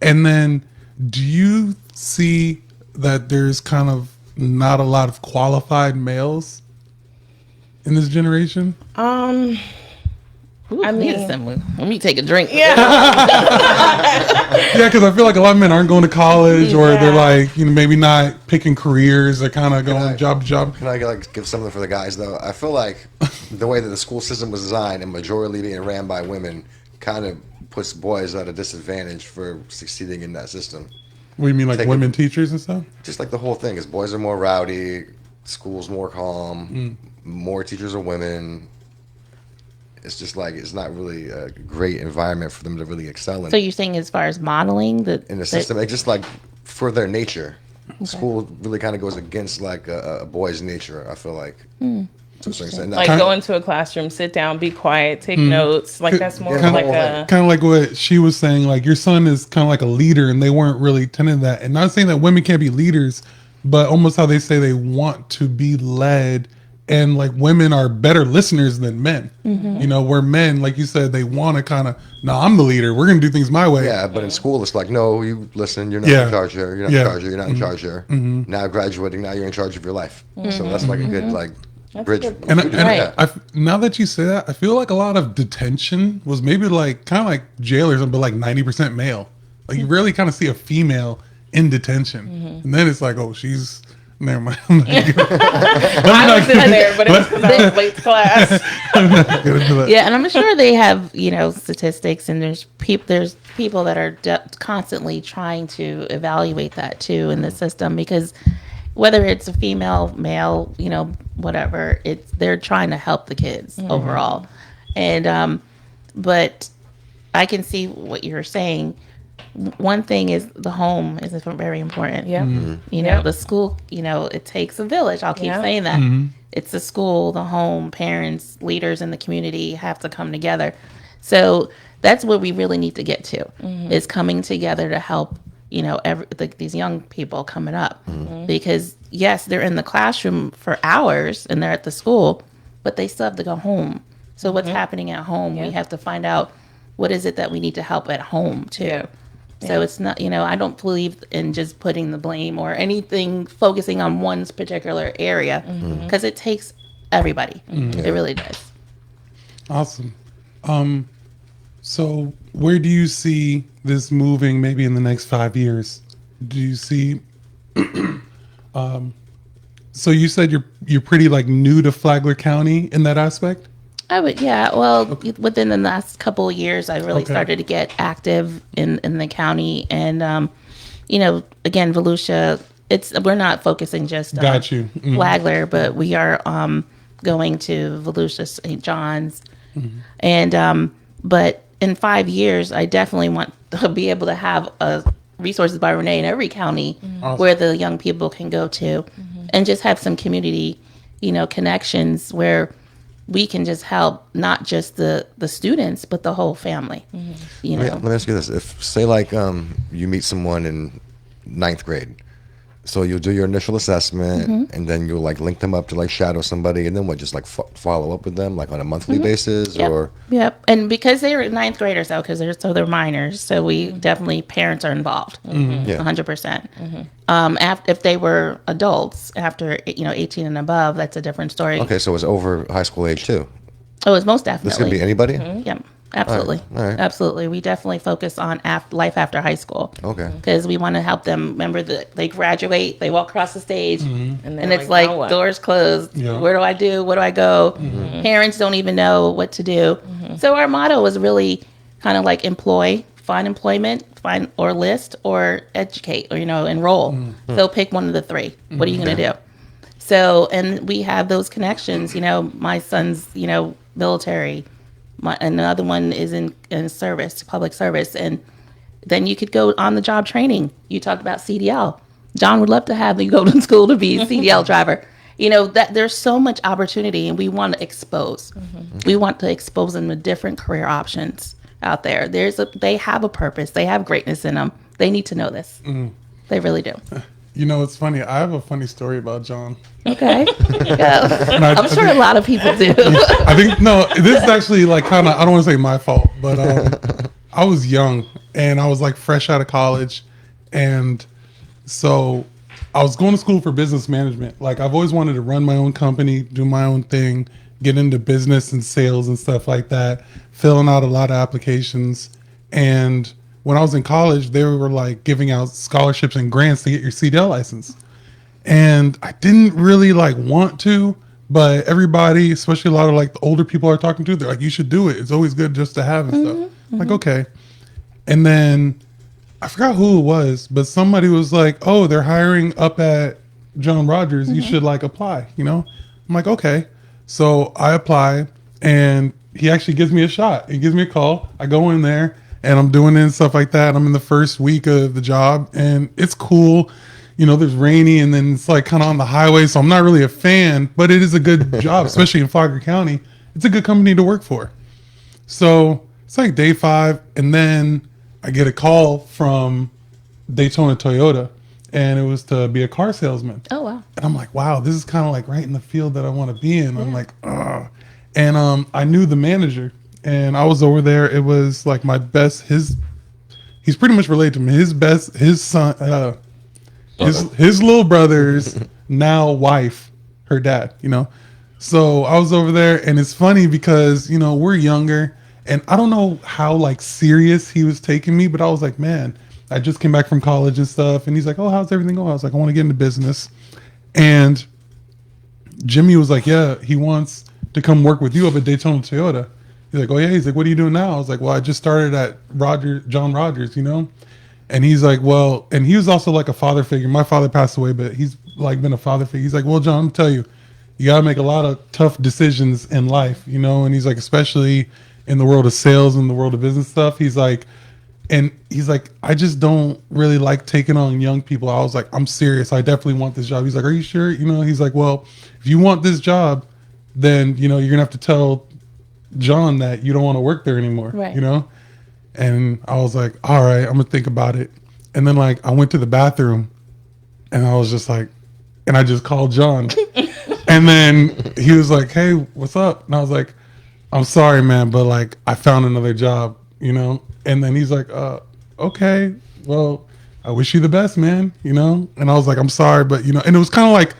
S1: And then do you see that there's kind of not a lot of qualified males in this generation?
S3: Ooh,
S4: I mean,
S3: let me take a drink.
S1: Yeah, because I feel like a lot of men aren't going to college, or they're like, you know, maybe not picking careers. They're kind of going job to job.
S2: Can I like give something for the guys though? I feel like the way that the school system was designed and majority being ran by women kind of puts boys at a disadvantage for succeeding in that system.
S1: What do you mean, like women teachers and stuff?
S2: Just like the whole thing is boys are more rowdy, school's more calm, more teachers are women. It's just like it's not really a great environment for them to really excel in.
S3: So you're saying as far as modeling
S2: in the system, it's just like for their nature, school really kind of goes against like a boy's nature. I feel like,
S4: like go into a classroom, sit down, be quiet, take notes. Like that's more like a
S1: kind of like what she was saying. Like your son is kind of like a leader, and they weren't really tending that. And not saying that women can't be leaders, but almost how they say they want to be led. And like women are better listeners than men, you know, where men, like you said, they want to kind of, no, I'm the leader. We're going to do things my way.
S2: Yeah, but in school, it's like, no, you listen. You're not in charge here. You're not in charge here. You're not in charge here. Now graduating, now you're in charge of your life. So that's like a good like bridge.
S1: Now that you say that, I feel like a lot of detention was maybe like kind of like jail or something, but like 90% male. Like you rarely kind of see a female in detention. And then it's like, oh, she's... Never mind.
S4: I was in there, but it was because I was late to class.
S3: Yeah, and I'm sure they have, you know, statistics, and there's people that are constantly trying to evaluate that too in the system, because whether it's a female, male, you know, whatever, they're trying to help the kids overall. And but I can see what you're saying. One thing is the home is very important.
S4: Yeah.
S3: You know, the school, you know, it takes a village. I'll keep saying that. It's the school, the home, parents, leaders in the community have to come together. So that's what we really need to get to is coming together to help, you know, these young people coming up. Because yes, they're in the classroom for hours and they're at the school, but they still have to go home. So what's happening at home? We have to find out what is it that we need to help at home too. So it's not, I don't believe in just putting the blame or anything, focusing on one particular area, because it takes everybody. It really does.
S1: Awesome. So where do you see this moving maybe in the next 5 years? Do you see so you said you're pretty like new to Flagler County in that aspect?
S3: I would, yeah. Well, within the last couple of years, I really
S1: Okay.
S3: started to get active in the county, and again, Volusia. We're not focusing just on
S1: Got you.
S3: Flagler, but we are going to Volusia, St. John's, and but in 5 years, I definitely want to be able to have resources by Renee in every county where the young people can go to, and just have some community, connections where we can just help not just the students, but the whole family.
S2: Let me ask you this: if say like you meet someone in ninth grade, so you'll do your initial assessment, and then you'll like link them up to like shadow somebody, and then what? Just like follow up with them like on a monthly basis, or
S3: Yep. And because they're ninth graders, though, because they're minors, so we definitely, parents are involved,
S2: Yeah.
S3: 100%. If they were adults after 18 and above, that's a different story.
S2: okay, so it's over high school age too.
S3: Oh, it's most
S2: This
S3: definitely.
S2: could be anybody.
S3: Yep. Absolutely.
S2: All right.
S3: Absolutely. We definitely focus on life after high school.
S2: Okay.
S3: Because we want to help them. Remember that they graduate, they walk across the stage,
S4: And,
S3: and it's like
S4: now what?
S3: doors closed.
S1: Yeah.
S3: Where do I do? Where do I go? Parents don't even know what to do. So our motto is really kind of like find employment, find or list or educate or enroll. So pick one of the three. What are you going to do? So, and we have those connections. My son's military. Another one is in service, public service, and then you could go on the job training. You talked about CDL. John would love to have you go to school to be a CDL driver. That there's so much opportunity, and we want to expose. We want to expose them to different career options out there. They have a purpose. They have greatness in them. They need to know this. They really do.
S1: It's funny. I have a funny story about John.
S3: Okay. Yeah.
S1: And
S3: I'm sure a lot of people do.
S1: I think no, this is actually like kind of, I don't want to say my fault, but I was young and I was like fresh out of college, and so I was going to school for business management. Like I've always wanted to run my own company, do my own thing, get into business and sales and stuff like that, filling out a lot of applications. And when I was in college, they were like giving out scholarships and grants to get your CDL license. And I didn't really like want to, but everybody, especially a lot of like the older people are talking to, they're like, you should do it. It's always good just to have and stuff. I'm like, okay. And then I forgot who it was, but somebody was like, oh, they're hiring up at John Rogers. You should like apply, I'm like, okay. So I apply, and he actually gives me a shot. He gives me a call. I go in there and I'm doing it and stuff like that. I'm in the first week of the job, and it's cool. There's rainy, and then it's like kind of on the highway. So I'm not really a fan, but it is a good job, especially in Flagler County. It's a good company to work for. So it's like day 5. And then I get a call from Daytona Toyota, and it was to be a car salesman.
S3: Oh, wow.
S1: And I'm like, wow, this is kind of like right in the field that I want to be in. I'm like, ugh. And I knew the manager, and I was over there. It was like my best, he's pretty much related to me. His son, his little brother's now wife, her dad, So I was over there, and it's funny because, we're younger, and I don't know how like serious he was taking me, but I was like, man, I just came back from college and stuff. And he's like, oh, how's everything going? I was like, I want to get into business. And Jimmy was like, yeah, he wants to come work with you up at Daytona Toyota. He's like, oh yeah. He's like, what are you doing now? I was like, well, I just started at John Rogers, And he's like, well, and he was also like a father figure. My father passed away, but he's like been a father figure. He's like, well, John, I'm tell you, you got to make a lot of tough decisions in life, And he's like, especially in the world of sales and the world of business stuff. He's like, I just don't really like taking on young people. I was like, I'm serious. I definitely want this job. He's like, are you sure? He's like, well, if you want this job, then, you're going to have to tell John that you don't want to work there anymore,
S3: Right.
S1: And I was like, all right, I'm going to think about it. And then like, I went to the bathroom, and I was just like, and I just called John. And then he was like, hey, what's up? And I was like, I'm sorry, man, but like, I found another job, And then he's like, okay, well, I wish you the best, man. You know, and I was like, I'm sorry, but you know, and it was kind of like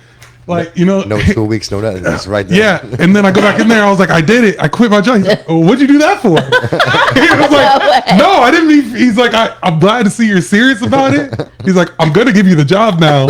S1: you know,
S2: No 2 weeks, no nothing. It's right there.
S1: yeah. And then I go back in there. I was like, I did it. I quit my job. He's like, oh, what'd you do that for? He was like, no, I didn't mean. He's like, I'm glad to see you're serious about it. He's like, I'm gonna give you the job now,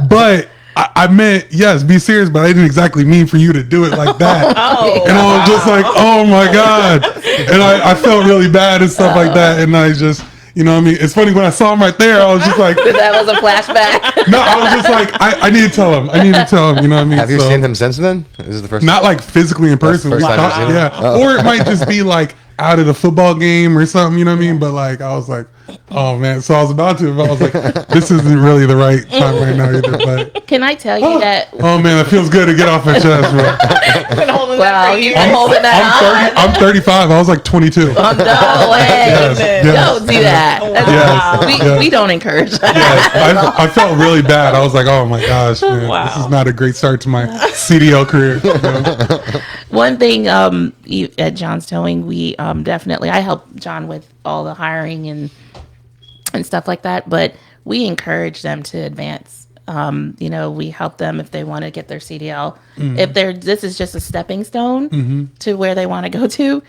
S1: but I meant yes, be serious, but I didn't exactly mean for you to do it like that. And I was just like, oh my god, and I felt really bad and stuff like that, and I just. You know what I mean? It's funny when I saw him right there, I was just like...
S3: That was a flashback.
S1: No, I was just like, I need to tell him. I need to tell him, you know what I mean?
S2: Have you seen him since then? This is the first
S1: Not like physically in person.
S2: That's the first time you've seen him?
S1: Yeah.
S2: Oh.
S1: Or it might just be like out of the football game or something, you know what I mean? But like, I was like, oh man. So I was about to, but I was like, this isn't really the right time right now either. But
S3: Can I tell you that?
S1: oh man, it feels good to get off my chest, bro.
S3: Wow, you've been holding that on.
S1: I'm 35. I was like 22.
S3: Oh, no way.
S1: Yes.
S3: Don't do that.
S1: Yes.
S3: We don't encourage that.
S1: Yes, I felt really bad. I was like, oh my gosh, man, this is not a great start to my CDL career. You know?
S3: One thing at John's Towing, we definitely, I help John with all the hiring and stuff like that, but we encourage them to advance. You know, we help them if they want to get their CDL. If this is just a stepping stone to where they want to go to,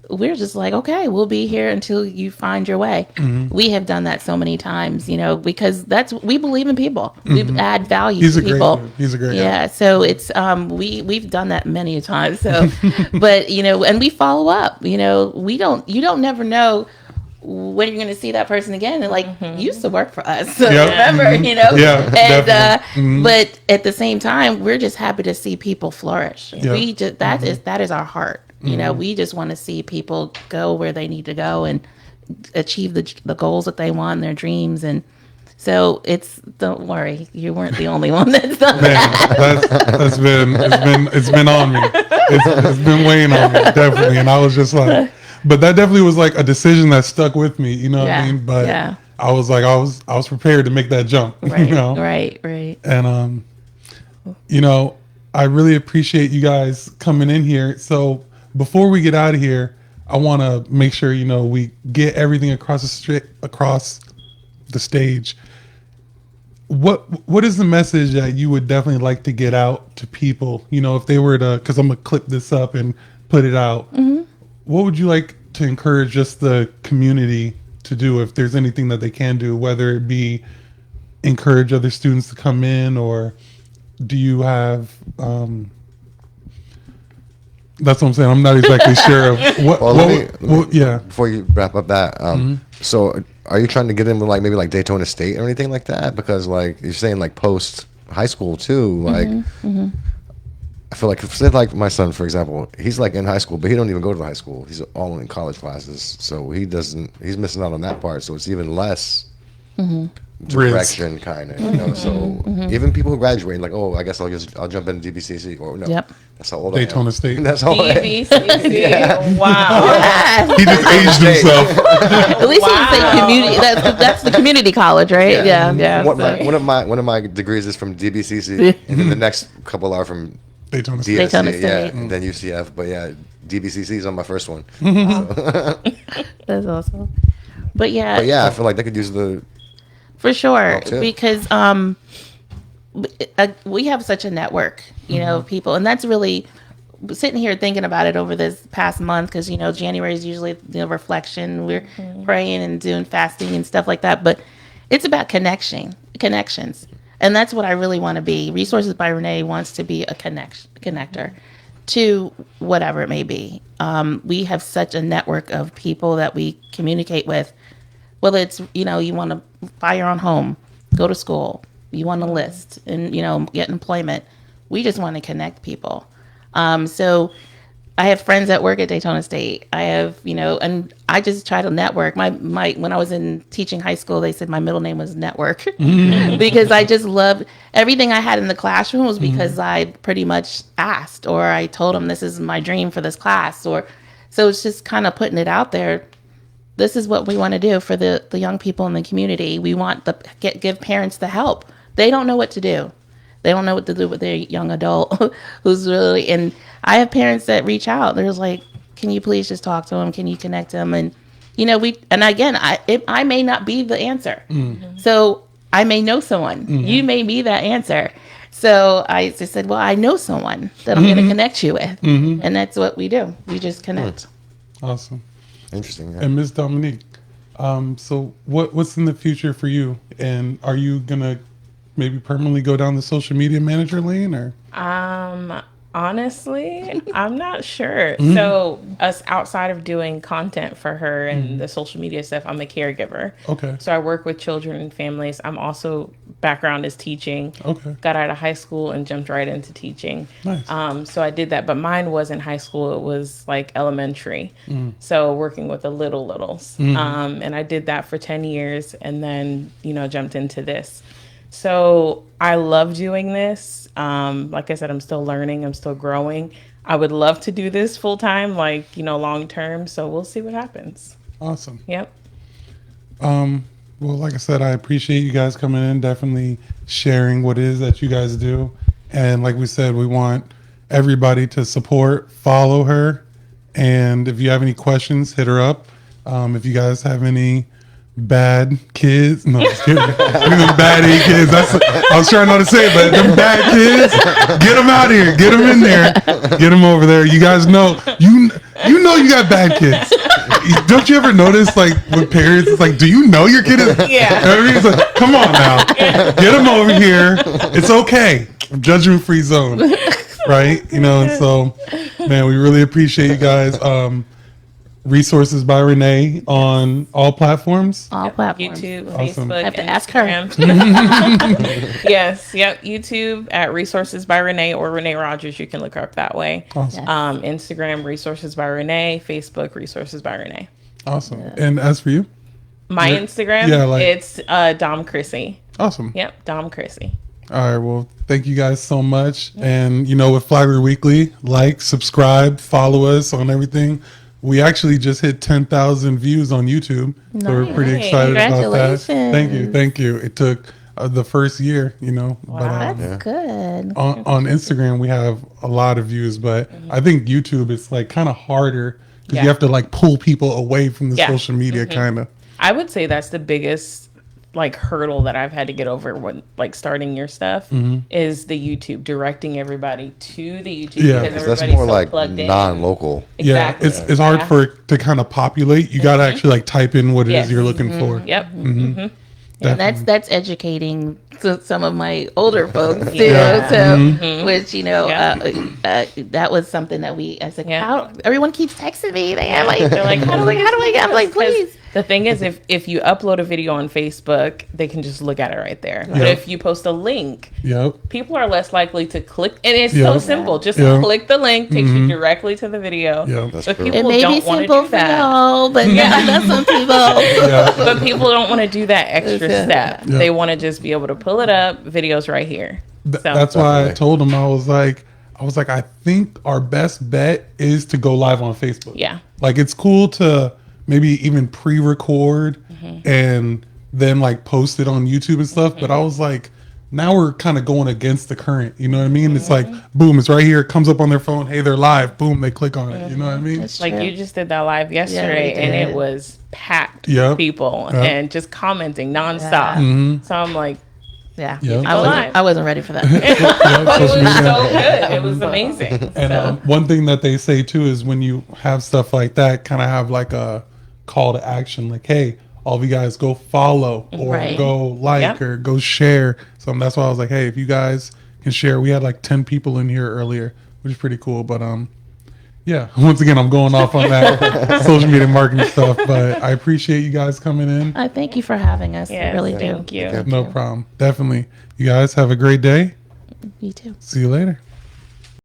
S3: we're just like, okay, we'll be here until you find your way. We have done that so many times, you know, because we believe in people. We add value to people.
S1: He's a great guy.
S3: Yeah, so it's we've done that many times. So, but you know, and we follow up. You know, you don't never know when you're going to see that person again. And like, you used to work for us, so remember, you know.
S1: Yeah,
S3: and but at the same time, we're just happy to see people flourish. We just that is our heart. You know, we just want to see people go where they need to go and achieve the goals that they want, their dreams. And so don't worry, you weren't the only one that's done that.
S1: It's been on me. It's been weighing on me, definitely. And I was just like, but that definitely was like a decision that stuck with me, you know what I mean? But I was like, I was prepared to make that jump,
S3: Right,
S1: you know?
S3: right.
S1: And, you know, I really appreciate you guys coming in here. So before we get out of here, I want to make sure, you know, we get everything across the stage. What is the message that you would definitely like to get out to people? You know, if they were to, because I'm going to clip this up and put it out. What would you like to encourage just the community to do if there's anything that they can do, whether it be encourage other students to come in, or do you have that's what I'm saying. I'm not exactly sure of what. Yeah.
S2: Before you wrap up that, so are you trying to get in with like maybe like Daytona State or anything like that? Because like you're saying like post high school too, like I feel like say like my son, for example, he's like in high school, but he don't even go to the high school. He's all in college classes, so he's missing out on that part. So it's even less direction, kind of, you know. So even people who graduate, like, oh, I guess I'll jump into DBCC, or no, that's how old
S1: Daytona
S2: I am.
S1: State.
S2: That's how old I am.
S4: DBCC. Wow.
S1: He just aged himself.
S3: At least he didn't say community. That's the community college, right? Yeah.
S2: One of my degrees is from DBCC, and then the next couple are from
S1: Daytona State.
S3: Daytona State.
S2: and then UCF. But yeah, DBCC is on my first one.
S3: That's awesome. But yeah,
S2: I feel like they could use the
S3: for sure,
S2: help too.
S3: because we have such a network, you know, of people, and that's really sitting here thinking about it over this past month, because you know January is usually the reflection. We're praying and doing fasting and stuff like that, but it's about connections, and that's what I really want to be. Resources by Renee wants to be a connector to whatever it may be. We have such a network of people that we communicate with, whether it's, you know, you want to buy your own home, go to school, you want to list and, you know, get employment. We just want to connect people. So I have friends that work at Daytona State. I have, you know, and I just try to network. My when I was in teaching high school, they said my middle name was Network because I just loved everything I had in the classroom was because I pretty much asked, or I told them this is my dream for this class, or so it's just kind of putting it out there. This is what we want to do for the young people in the community. We want give parents the help. They don't know what to do. They don't know what to do with their young adult who's really, and I have parents that reach out. They're just like, can you please just talk to them? Can you connect them? And and again, I may not be the answer. So I may know someone. You may be that answer. So I just said, well, I know someone that I'm going to connect you with. And that's what we do. We just connect.
S1: Awesome.
S2: Interesting. Yeah.
S1: And Miss Dominique, so what's in the future for you? And are you going to maybe permanently go down the social media manager lane, or?
S4: Honestly, I'm not sure. So, us outside of doing content for her and the social media stuff, I'm a caregiver.
S1: Okay.
S4: So I work with children and families. I'm also background is teaching.
S1: Okay.
S4: Got out of high school and jumped right into teaching.
S1: Nice.
S4: So I did that, but mine wasn't high school. It was like elementary. So working with the littles. And I did that for 10 years and then, jumped into this. So I love doing this. Like I said, I'm still learning. I'm still growing. I would love to do this full time, long term. So we'll see what happens.
S1: Awesome.
S4: Yep.
S1: Well, like I said, I appreciate you guys coming in, definitely sharing what it is that you guys do. And like we said, we want everybody to support, follow her. And if you have any questions, hit her up. If you guys have any bad kids, no, just kidding. Them bad A kids. I was trying not to say it, but them bad kids, get them out of here. Get them in there. Get them over there. You guys know, you know you got bad kids. Don't you ever notice, like, with parents, it's like, do you know your kid is?
S4: Yeah.
S1: Everybody's like, come on now. Get them over here. It's okay. Judgment-free zone. Right? And so, man, we really appreciate you guys. Resources by Renee on all platforms.
S3: All platforms.
S4: YouTube,
S1: Awesome.
S4: Facebook,
S3: I have to ask her.
S4: Instagram. Yes, yep. YouTube at Resources by Renee or Renee Rogers. You can look her up that way.
S1: Awesome.
S4: Instagram, Resources by Renee. Facebook, Resources by Renee.
S1: Awesome. And as for you?
S4: My Instagram, it's Dom Chrissy.
S1: Awesome.
S4: Yep, Dom Chrissy.
S1: All right. Well, thank you guys so much. And, with Flagler Weekly, subscribe, follow us on everything. We actually just hit 10,000 views on YouTube. So we're pretty excited about that. Thank you. It took the first year,
S3: Wow,
S1: but
S3: that's good.
S1: on Instagram, we have a lot of views, but I think YouTube is kind of harder because you have to pull people away from the social media kind of.
S4: I would say that's the biggest hurdle that I've had to get over when starting your stuff is the YouTube, directing everybody to the YouTube.
S1: Yeah,
S4: because
S2: that's
S4: everybody's
S2: more
S4: plugged in.
S2: non-local.
S4: Exactly.
S1: Yeah, it's hard for it to kind of populate. You got to actually type in what it is you're looking for.
S4: Yep.
S3: And that's educating some of my older folks too.
S1: Yeah.
S3: So, which that was something that I said, how everyone keeps texting me. They're like, how do I get? I'm like, please.
S4: The thing is, if you upload a video on Facebook, they can just look at it right there. But if you post a link, people are less likely to click. And it's so simple. Just click the link, takes you directly to the video. But people
S3: It may be
S4: don't want to
S3: simple
S4: do
S3: for
S4: that.
S3: y'all, but that's some people.
S4: But people don't want to do that extra step. They want to just be able to pull it up, videos right here.
S1: That's why I told them, I was like, I think our best bet is to go live on Facebook.
S4: Yeah.
S1: It's cool to maybe even pre-record and then post it on YouTube and stuff. But I was like, now we're kind of going against the current. You know what I mean? It's boom, it's right here. It comes up on their phone. Hey, they're live. Boom, they click on it. You know what I mean?
S4: You just did that live yesterday, and it was packed with people and just commenting nonstop. So I'm like,
S3: I wasn't ready for that.
S4: it was so good. It was amazing.
S1: And one thing that they say too is when you have stuff like that, kind of have a call to action, hey, all of you guys go follow or go or go share. So that's why I was like, hey, if you guys can share, we had 10 people in here earlier, which is pretty cool. But once again, I'm going off on that social media marketing stuff, but I appreciate you guys coming in.
S3: I thank you for having us. I really do.
S4: Thank you.
S1: No problem. Definitely. You guys have a great day.
S3: You too.
S1: See you later.